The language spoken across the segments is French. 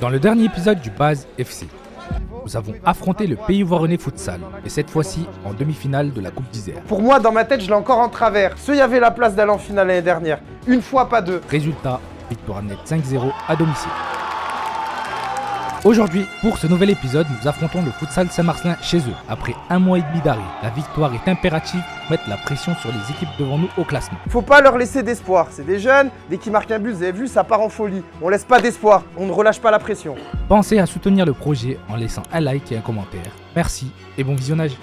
Dans le dernier épisode du Base FC, nous avons affronté le Pays Voironnais Futsal, et cette fois-ci en demi-finale de la Coupe d'Isère. Pour moi, dans ma tête, je l'ai encore en travers. Ceux y avait la place d'aller en finale l'année dernière. Une fois, pas deux. Résultat, victoire nette 5-0 à domicile. Aujourd'hui, pour ce nouvel épisode, nous affrontons le Futsal Saint-Marcelin chez eux. Après un mois et demi d'arrêt, la victoire est impérative pour mettre la pression sur les équipes devant nous au classement. Faut pas leur laisser d'espoir. C'est des jeunes, dès qu'ils marquent un but, vous avez vu, ça part en folie. On laisse pas d'espoir, on ne relâche pas la pression. Pensez à soutenir le projet en laissant un like et un commentaire. Merci et bon visionnage.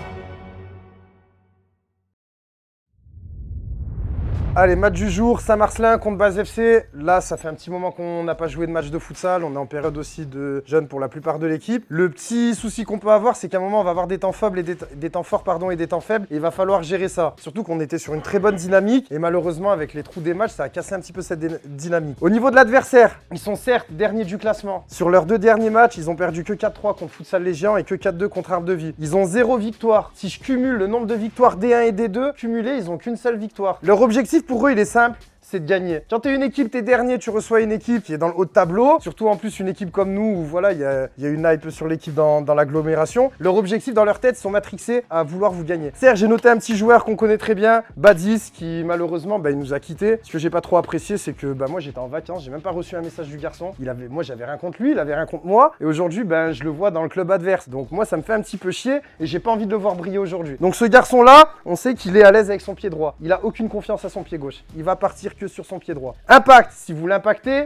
Allez, match du jour, Saint-Marcelin contre Base FC. Là, ça fait un petit moment qu'on n'a pas joué de match de futsal. On est en période aussi de jeunes pour la plupart de l'équipe. Le petit souci qu'on peut avoir, c'est qu'à un moment, on va avoir des temps faibles et des temps forts et des temps faibles. Et il va falloir gérer ça. Surtout qu'on était sur une très bonne dynamique. Et malheureusement, avec les trous des matchs, ça a cassé un petit peu cette dynamique. Au niveau de l'adversaire, ils sont certes derniers du classement. Sur leurs deux derniers matchs, ils ont perdu que 4-3 contre Futsal Légiant et que 4-2 contre Arbre de Vie. Ils ont 0 victoire. Si je cumule le nombre de victoires D1 et D2, cumulés, ils n'ont qu'une seule victoire. Leur objectif pour eux, il est simple. C'est de gagner. Quand tu es une équipe, tu es dernier, tu reçois une équipe qui est dans le haut de tableau. Surtout en plus une équipe comme nous où voilà, il y a une hype sur l'équipe dans l'agglomération. Leur objectif dans leur tête, ils sont matrixés à vouloir vous gagner. Certes, j'ai noté un petit joueur qu'on connaît très bien, Badis, qui malheureusement il nous a quittés. Ce que j'ai pas trop apprécié, c'est que moi j'étais en vacances, j'ai même pas reçu un message du garçon. Moi j'avais rien contre lui, il avait rien contre moi. Et aujourd'hui, je le vois dans le club adverse. Donc moi ça me fait un petit peu chier et j'ai pas envie de le voir briller aujourd'hui. Donc ce garçon-là, on sait qu'il est à l'aise avec son pied droit. Il a aucune confiance à son pied gauche. Il va partir que sur son pied droit. Impact, si vous l'impactez,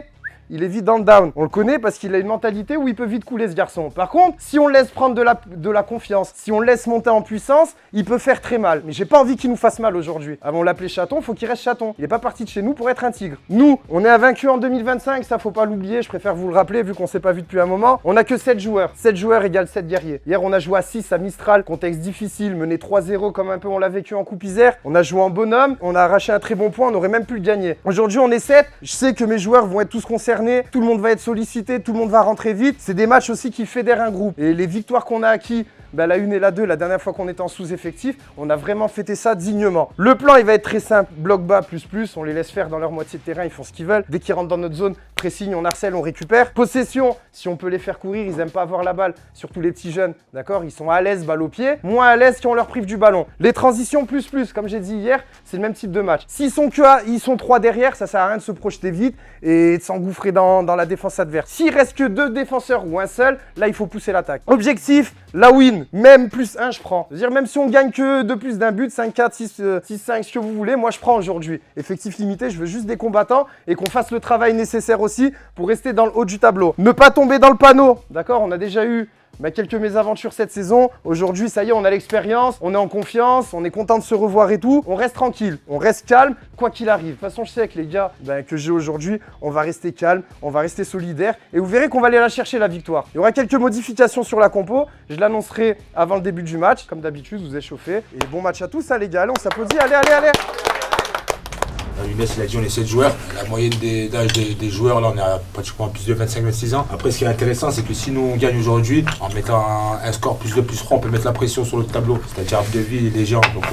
il est vite dans le down. On le connaît parce qu'il a une mentalité où il peut vite couler ce garçon. Par contre, si on le laisse prendre de la confiance, si on le laisse monter en puissance, il peut faire très mal. Mais j'ai pas envie qu'il nous fasse mal aujourd'hui. Avant de l'appeler chaton, faut qu'il reste chaton. Il est pas parti de chez nous pour être un tigre. Nous, on est invaincus en 2025, ça faut pas l'oublier, je préfère vous le rappeler vu qu'on s'est pas vu depuis un moment. On a que 7 joueurs. 7 joueurs égale 7 guerriers. Hier, on a joué à 6 à Mistral, contexte difficile, mené 3-0 comme un peu on l'a vécu en Coupe Isère. On a joué en bonhomme, on a arraché un très bon point, on aurait même pu le gagner. Aujourd'hui, on est 7. Je sais que mes joueurs vont être tous concernés, tout le monde va être sollicité, tout le monde va rentrer vite. C'est des matchs aussi qui fédèrent un groupe. Et les victoires qu'on a acquis, la 1 et la 2, la dernière fois qu'on était en sous-effectif, on a vraiment fêté ça dignement. Le plan, il va être très simple. Bloc bas, plus, on les laisse faire dans leur moitié de terrain, ils font ce qu'ils veulent. Dès qu'ils rentrent dans notre zone, pressing, on harcèle, on récupère. Possession, si on peut les faire courir, ils aiment pas avoir la balle. Surtout les petits jeunes, d'accord? Ils sont à l'aise, balle au pied. Moins à l'aise quand on leur prive du ballon. Les transitions, plus, comme j'ai dit hier, c'est le même type de match. S'ils sont ils sont 3 derrière, ça sert à rien de se projeter vite et de s'engouffrer dans la défense adverse. S'il reste que 2 défenseurs ou un seul, là, il faut pousser l'attaque. Objectif, la win. Même +1, je prends. C'est-à-dire, même si on gagne que de plus d'un but, 5-4, 6-5, ce que vous voulez, moi, je prends aujourd'hui. Effectif limité, je veux juste des combattants et qu'on fasse le travail nécessaire aussi pour rester dans le haut du tableau. Ne pas tomber dans le panneau, d'accord? On a déjà eu quelques mésaventures cette saison. Aujourd'hui, ça y est, on a l'expérience, on est en confiance, on est content de se revoir et tout. On reste tranquille, on reste calme, quoi qu'il arrive. De toute façon, je sais avec les gars que j'ai aujourd'hui, on va rester calme, on va rester solidaire et vous verrez qu'on va aller la chercher la victoire. Il y aura quelques modifications sur la compo, je l'annoncerai avant le début du match. Comme d'habitude, vous échauffez. Et bon match à tous, hein, les gars. Allez, on s'applaudit, allez. Younes, il a dit on est 7 joueurs. La moyenne d'âge des joueurs, là on est à pratiquement plus de 25-26 ans. Après ce qui est intéressant, c'est que si nous on gagne aujourd'hui, en mettant un score +2, +3, on peut mettre la pression sur le tableau. C'est-à-dire Arbre de Vie et les gens. Donc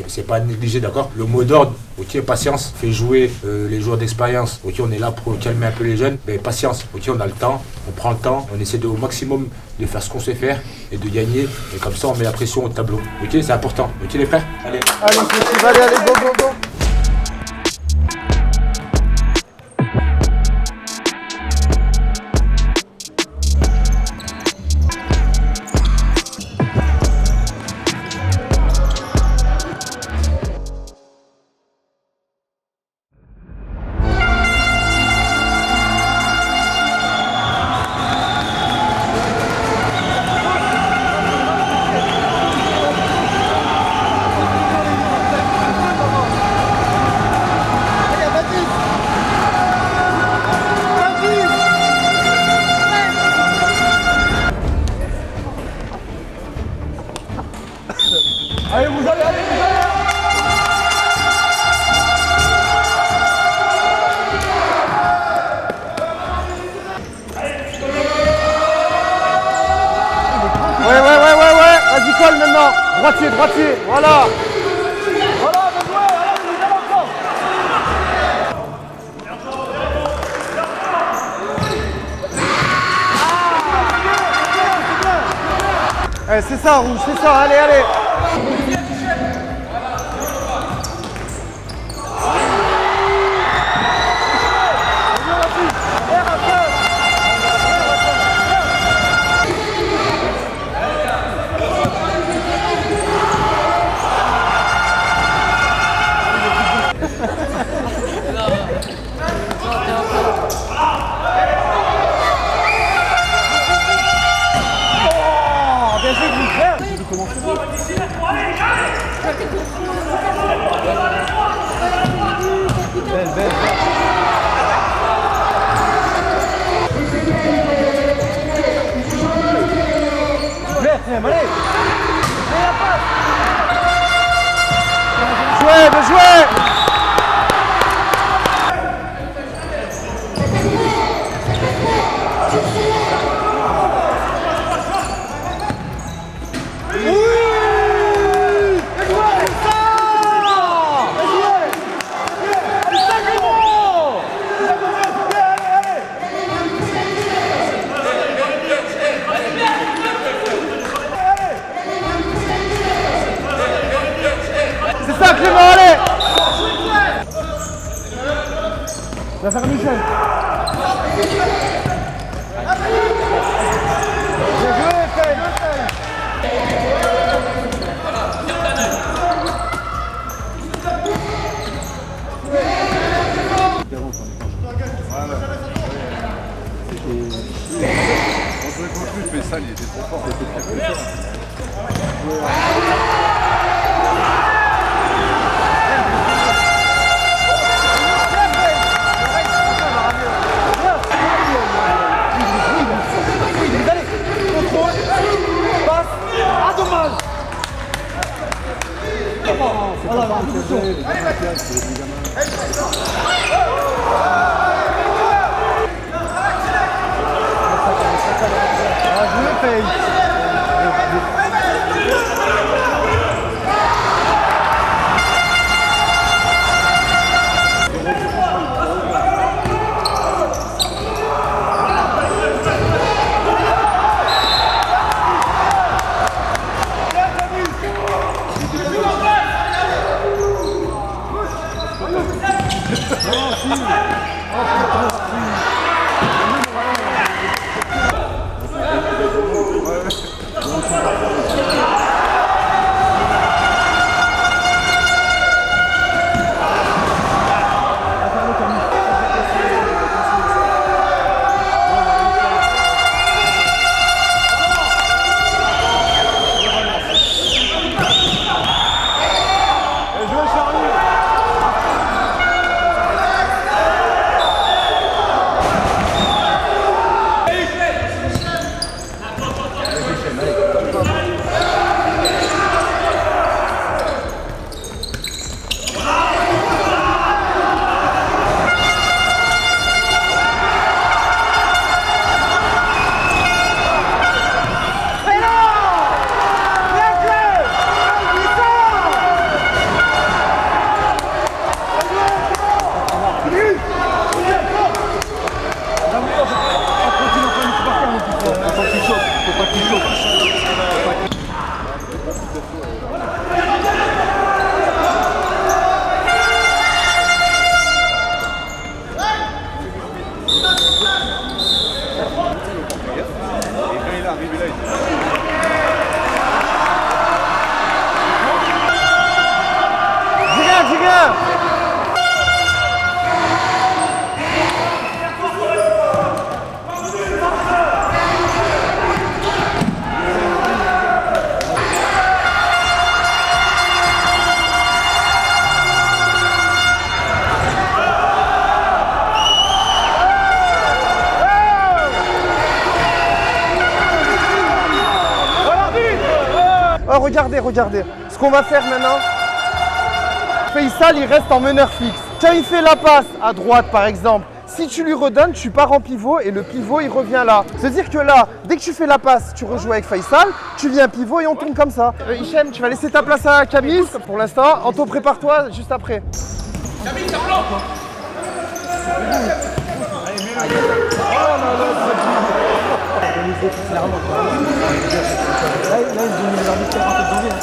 c'est pas négligé, d'accord? Le mot d'ordre, ok, patience, fait jouer les joueurs d'expérience. Ok, on est là pour calmer un peu les jeunes. Mais patience, ok, on a le temps, on prend le temps, on essaie au maximum de faire ce qu'on sait faire et de gagner. Et comme ça on met la pression au tableau. Ok, c'est important. Ok les frères? Allez, Allez, go. Allez, vous allez. Ouais. Vas-y, colle maintenant. Droitier. Voilà. Ouais, c'est ça, rouge, c'est ça, allez, allez. Bien joué. C'est ça, Clément, allez. Va faire Michel. Bien joué, Faye. On jouait contre lui, Faisal, il était trop fort. Oh, regardez, regardez. Ce qu'on va faire maintenant, Faisal, il reste en meneur fixe. Quand il fait la passe à droite, par exemple, si tu lui redonnes, tu pars en pivot et le pivot, il revient là. C'est-à-dire que là, dès que tu fais la passe, tu rejoues avec Faisal, tu viens pivot et on tourne comme ça. Hichem, tu vas laisser ta place à Camille pour l'instant. Anto, prépare-toi juste après. Camille, ça bloque. Oh là là, Là, ils ont mis l'arbitre en tête janvier.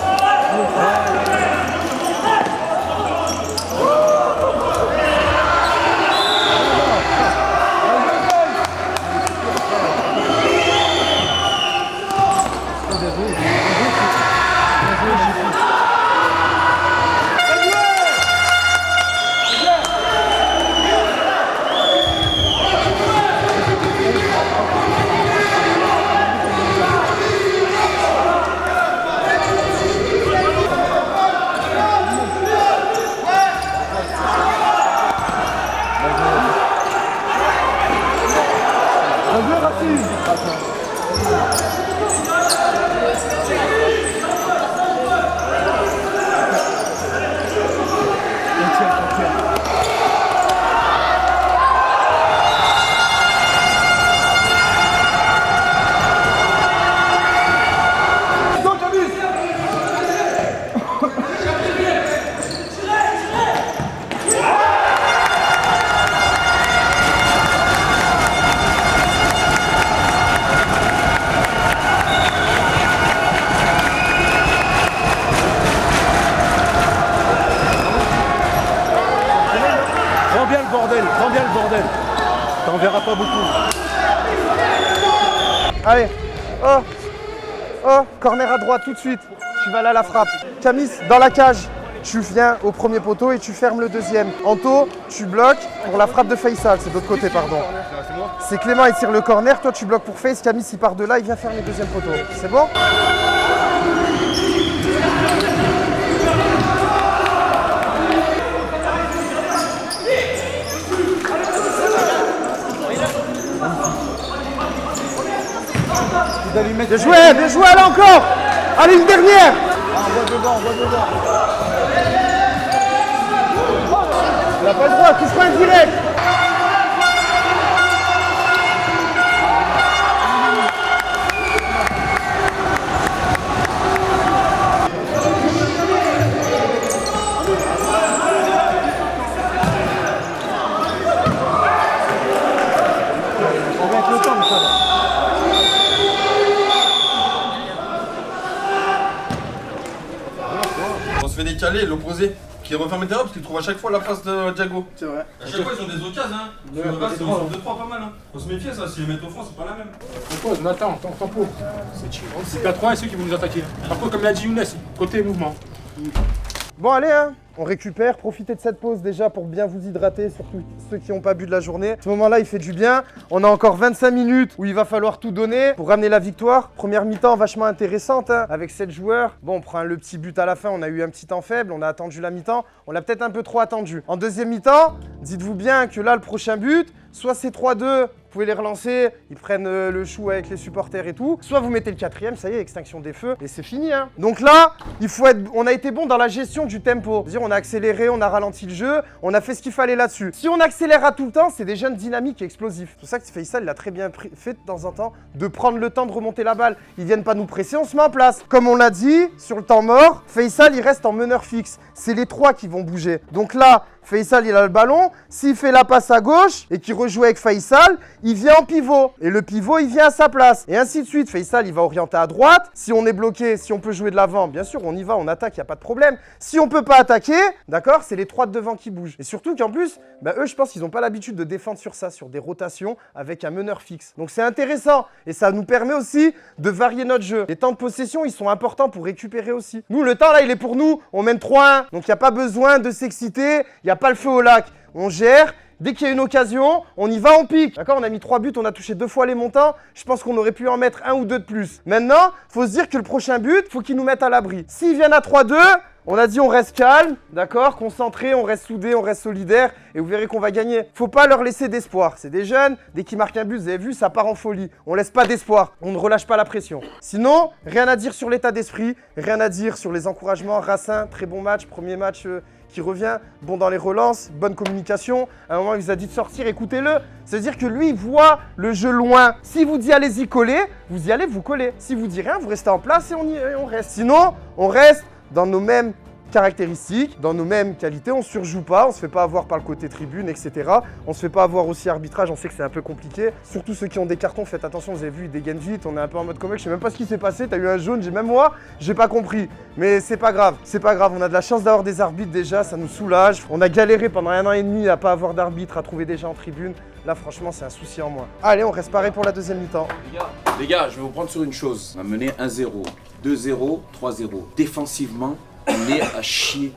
Prends bien le bordel. T'en verras pas beaucoup. Allez. Oh. Oh, corner à droite tout de suite. Tu vas là à la frappe. Camis, dans la cage. Tu viens au premier poteau et tu fermes le deuxième. Anto, tu bloques pour la frappe de Faisal. C'est de l'autre côté, pardon. C'est Clément, il tire le corner. Toi, tu bloques pour Face. Camis, il part de là. Il vient fermer le deuxième poteau. C'est bon ? Bien joué, allez encore. Allez, une dernière. Il n'a pas le droit, touche pas indirect. On va avec le temps, ça va. On se fait décaler, l'opposé, qui referme le terrain parce qu'il trouve à chaque fois la place de Diago. C'est vrai. À chaque fois ils ont des occasions, hein. Sur le bas, ils ont 2-3 pas mal, hein. Faut se méfier ça, si les mettent au fond, c'est pas la même. Pause, Nathan, tempo. C'est 80 et ceux qui vont nous attaquer. Par contre, comme l'a dit Younes, côté mouvement. Bon allez hein, on récupère, profitez de cette pause déjà pour bien vous hydrater, surtout ceux qui n'ont pas bu de la journée. Ce moment-là il fait du bien, on a encore 25 minutes où il va falloir tout donner pour ramener la victoire. Première mi-temps vachement intéressante hein, avec 7 joueurs. Bon on prend le petit but à la fin, on a eu un petit temps faible, on a attendu la mi-temps, on l'a peut-être un peu trop attendu. En deuxième mi-temps, dites-vous bien que là le prochain but, soit c'est 3-2, vous pouvez les relancer, ils prennent le chou avec les supporters et tout. Soit vous mettez le quatrième, ça y est, extinction des feux, et c'est fini. Hein. Donc là, on a été bon dans la gestion du tempo. C'est-à-dire on a accéléré, on a ralenti le jeu, on a fait ce qu'il fallait là-dessus. Si on accélère à tout le temps, c'est des jeunes dynamiques et explosifs. C'est pour ça que Faisal, il a très bien fait de temps en temps de prendre le temps de remonter la balle. Ils viennent pas nous presser, on se met en place. Comme on l'a dit, sur le temps mort, Faisal, il reste en meneur fixe. C'est les trois qui vont bouger. Donc là, Faisal, il a le ballon. S'il fait la passe à gauche et qu'il rejoue avec Faisal, il vient en pivot. Et le pivot, il vient à sa place. Et ainsi de suite. Faisal, il va orienter à droite. Si on est bloqué, si on peut jouer de l'avant, bien sûr, on y va, on attaque, il n'y a pas de problème. Si on peut pas attaquer, d'accord, c'est les trois de devant qui bougent. Et surtout qu'en plus, eux, je pense qu'ils n'ont pas l'habitude de défendre sur ça, sur des rotations avec un meneur fixe. Donc c'est intéressant. Et ça nous permet aussi de varier notre jeu. Les temps de possession, ils sont importants pour récupérer aussi. Nous, le temps, là, il est pour nous. On mène 3-1. Donc il n'y a pas besoin de s'exciter. Il n'y a pas le feu au lac. On gère. Dès qu'il y a une occasion, on y va, on pique. D'accord, on a mis 3 buts, on a touché 2 fois les montants. Je pense qu'on aurait pu en mettre 1 ou 2 de plus. Maintenant, faut se dire que le prochain but, faut qu'ils nous mettent à l'abri. S'ils viennent à 3-2, on a dit on reste calme, d'accord, concentré, on reste soudé, on reste solidaire et vous verrez qu'on va gagner. Faut pas leur laisser d'espoir. C'est des jeunes, dès qu'ils marquent un but, vous avez vu, ça part en folie. On laisse pas d'espoir, on ne relâche pas la pression. Sinon, rien à dire sur l'état d'esprit, rien à dire sur les encouragements. Racing, très bon match, premier match qui revient, bon dans les relances, bonne communication. À un moment, il vous a dit de sortir, écoutez-le. C'est-à-dire que lui, il voit le jeu loin. Si vous dit allez-y coller, vous y allez, vous collez. Si vous dit rien, vous restez en place et on reste. Sinon, on reste dans nos mêmes caractéristiques, dans nos mêmes qualités, on surjoue pas, on se fait pas avoir par le côté tribune, etc. On se fait pas avoir aussi arbitrage, on sait que c'est un peu compliqué. Surtout ceux qui ont des cartons, faites attention, vous avez vu, ils dégainent vite, on est un peu en mode comeback, je sais même pas ce qui s'est passé, t'as eu un jaune, même moi, j'ai pas compris. Mais c'est pas grave, on a de la chance d'avoir des arbitres déjà, ça nous soulage. On a galéré pendant 1 an et demi à pas avoir d'arbitre, à trouver des gens en tribune. Là, franchement, c'est un souci en moi. Allez, on reste pareil pour la deuxième mi-temps. Les gars, je vais vous prendre sur une chose. On a mené 1-0, 2-0, 3-0. Défensivement, on est à chier.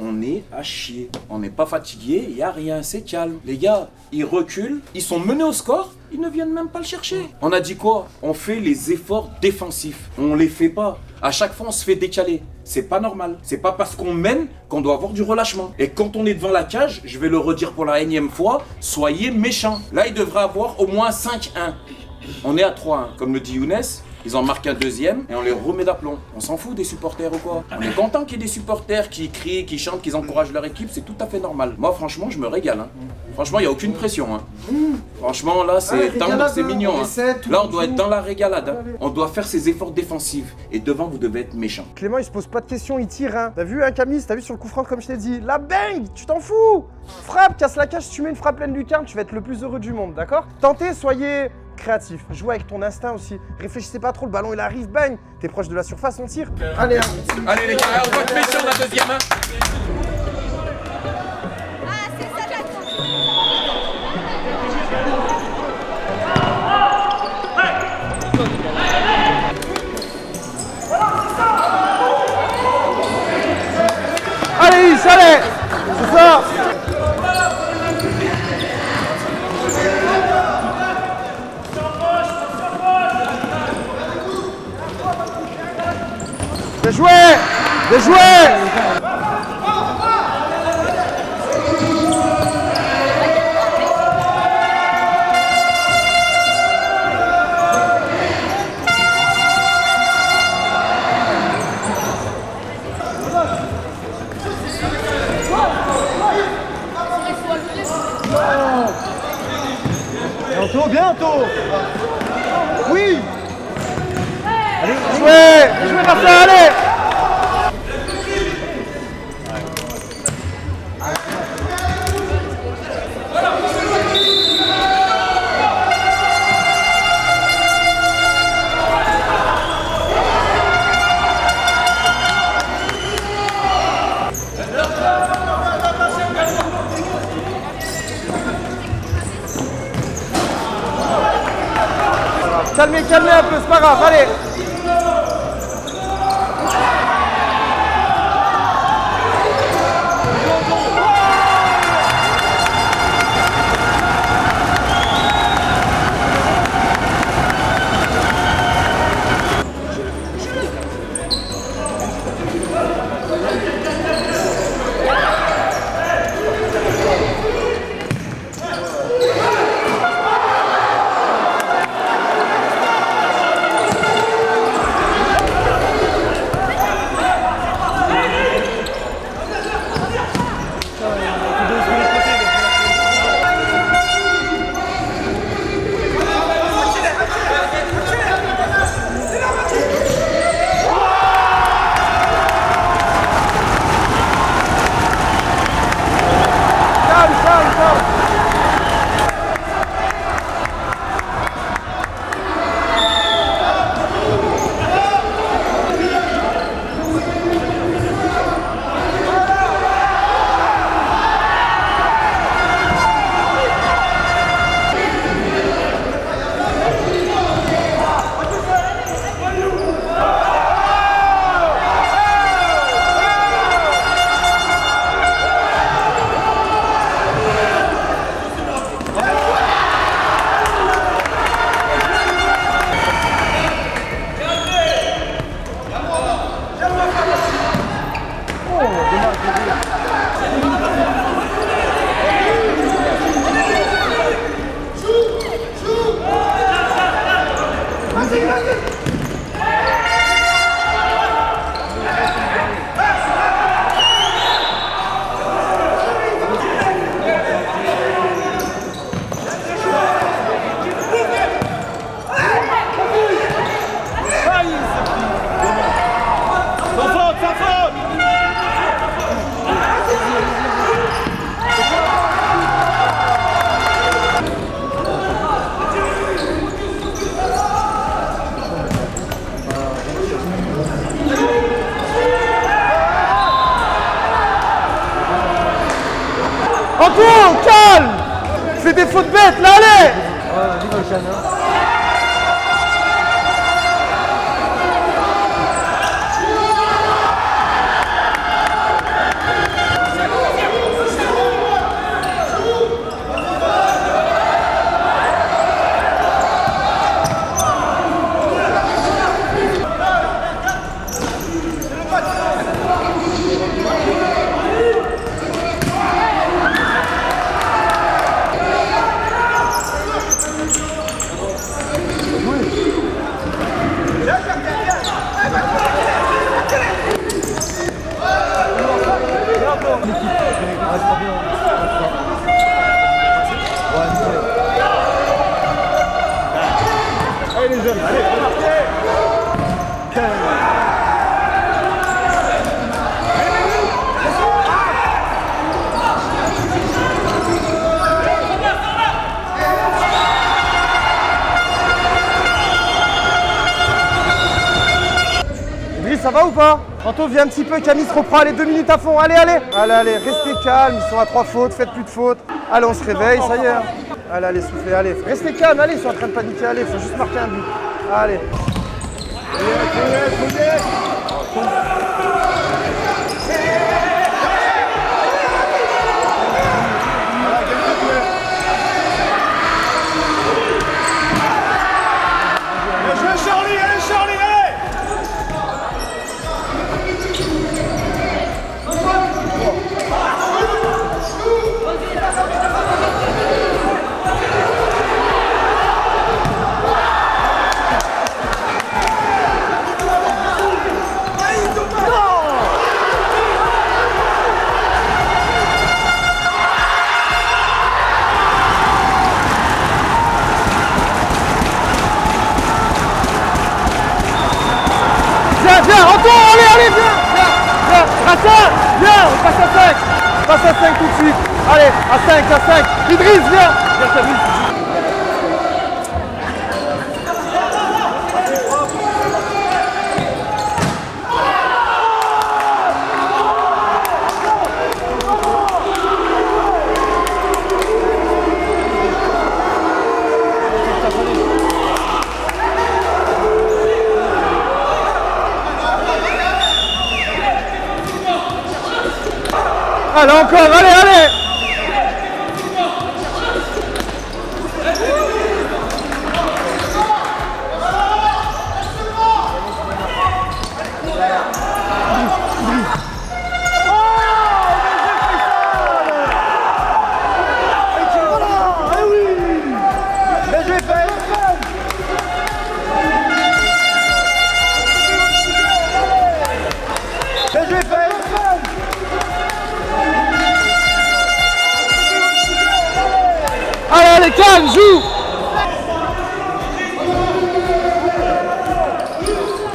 On n'est pas fatigué, il n'y a rien, c'est calme. Les gars, ils reculent, ils sont menés au score, ils ne viennent même pas le chercher. On a dit quoi? On fait les efforts défensifs. On les fait pas. À chaque fois, on se fait décaler. C'est pas normal. C'est pas parce qu'on mène qu'on doit avoir du relâchement. Et quand on est devant la cage, je vais le redire pour la énième fois, soyez méchants. Là, il devrait avoir au moins 5-1. On est à 3-1. Comme le dit Younes, ils en marquent un deuxième et on les remet d'aplomb. On s'en fout des supporters ou quoi? On est content qu'il y ait des supporters qui crient, qui chantent, qui encouragent leur équipe, c'est tout à fait normal. Moi, franchement, je me régale. Hein. Franchement, il n'y a aucune pression. Hein. Franchement, là, c'est tendre, c'est mignon. Hein. Là, on doit être dans la régalade. Hein. On doit faire ses efforts défensifs. Et devant, vous devez être méchant. Clément, il se pose pas de questions, il tire. Hein. T'as vu, hein, Camille, t'as vu sur le coup franc, comme je t'ai dit. La bang, tu t'en fous. Frappe, casse la cage, si tu mets une frappe pleine lucarne, tu vas être le plus heureux du monde, d'accord? Tentez, soyez créatif. Jouez avec ton instinct aussi. Réfléchissez pas trop, le ballon il arrive, bang. T'es proche de la surface, on tire. Allez, allez les gars, on va te mettre sur la deuxième main. Allez, allez. C'est ça. Bien joué! Bien joué! Bientôt, bientôt! Oui! Allez, jouez, Martin, allez! Calmez un peu, c'est pas grave, allez! de bête, là, allez! Ça va ou pas? Anto, viens un petit peu, Camille se reprend, allez 2 minutes à fond, allez, allez. Allez, restez calme, ils sont à 3 fautes, faites plus de fautes. Allez, on se réveille, ça y est. Allez, soufflez, allez. Restez calme, allez, ils sont en train de paniquer, allez, faut juste marquer un but. Allez. Viens, Anto, allez, viens, Racine, viens, on passe à 5, on passe à 5 tout de suite, allez, à 5, Idriss, viens, Camille. Allez, encore, allez! Allez, calme, joue!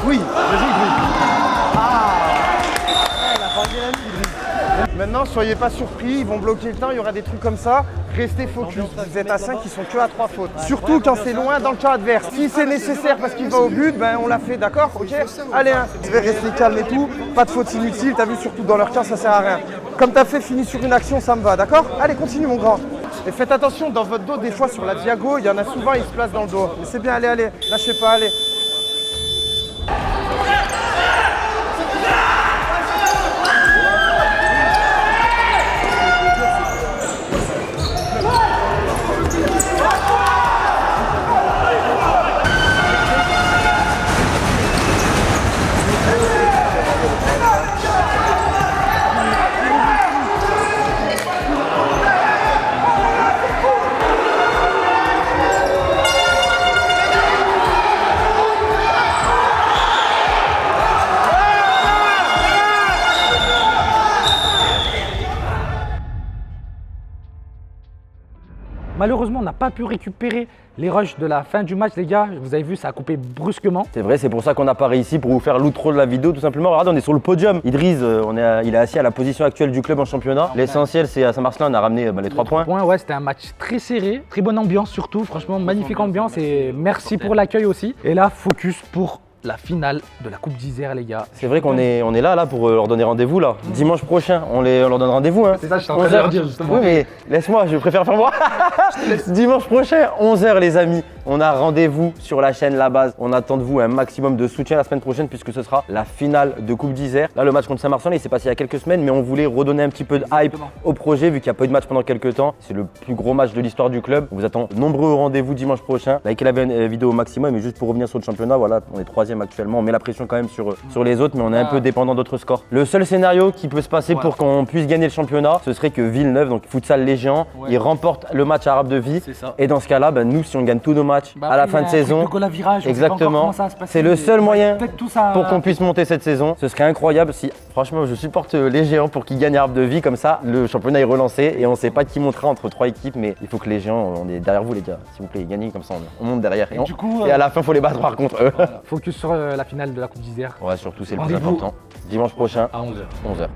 Oui, maintenant, soyez pas surpris, ils vont bloquer le temps, il y aura des trucs comme ça. Restez focus, vous êtes à 5, ils sont que à 3 fautes. Surtout quand c'est loin dans le camp adverse. Si c'est nécessaire parce qu'il va au but, ben on l'a fait, d'accord? Ok? Allez, je vais rester calme et tout, pas de faute inutile, t'as vu, surtout dans leur camp, ça sert à rien. Comme t'as fait, fini sur une action, ça me va, d'accord? Allez, continue mon grand. Et faites attention, dans votre dos, des fois sur la diago, il y en a souvent, ils se placent dans le dos. Mais c'est bien, allez, lâchez pas, allez. Malheureusement, on n'a pas pu récupérer les rushs de la fin du match, les gars. Vous avez vu, ça a coupé brusquement. C'est vrai, c'est pour ça qu'on n'a pas réussi pour vous faire l'outro de la vidéo, tout simplement. Regardez, on est sur le podium. Idriss, il est assis à la position actuelle du club en championnat. L'essentiel, c'est à Saint-Marcelin, on a ramené les 3 points. Ouais, c'était un match très serré, très bonne ambiance surtout. Franchement, magnifique ambiance et merci pour l'accueil aussi. Et là, focus pour la finale de la Coupe d'Isère, les gars. C'est vrai qu'on est là pour leur donner rendez-vous là. Dimanche prochain, on leur donne rendez-vous. Hein. C'est ça, je suis en train de leur dire justement. Oui, mais laisse-moi, je préfère faire moi. Dimanche prochain, 11h, les amis. On a rendez-vous sur la chaîne La Base. On attend de vous un maximum de soutien la semaine prochaine puisque ce sera la finale de Coupe d'Isère. Là, le match contre Saint-Marcelin, il s'est passé il y a quelques semaines, mais on voulait redonner un petit peu de hype au projet vu qu'il n'y a pas eu de match pendant quelques temps. C'est le plus gros match de l'histoire du club. On vous attend nombreux au rendez-vous dimanche prochain. Likez la vidéo au maximum et juste pour revenir sur le championnat, voilà, on est 3e actuellement. On met la pression quand même sur les autres, mais on est un peu dépendant d'autres scores. Le seul scénario qui peut se passer pour qu'on puisse gagner le championnat, ce serait que Villeneuve, donc Futsal Les Géants, il remporte le match Arabe de Vie. Et dans ce cas-là, nous, si on gagne tous nos matchs à la fin de saison, exactement, c'est le seul moyen pour qu'on puisse monter cette saison. Ce serait incroyable si, franchement, je supporte les Géants pour qu'ils gagnent Arabe de Vie. Comme ça, le championnat est relancé et on ne sait pas qui montera entre 3 équipes, mais il faut que les Géants, on est derrière vous, les gars. S'il vous plaît, gagnez comme ça, on monte derrière. Et à la fin, il faut les battre par contre eux. Focus sur la finale de la Coupe d'Isère. Ouais, surtout, c'est le plus important. Dimanche prochain à 11h.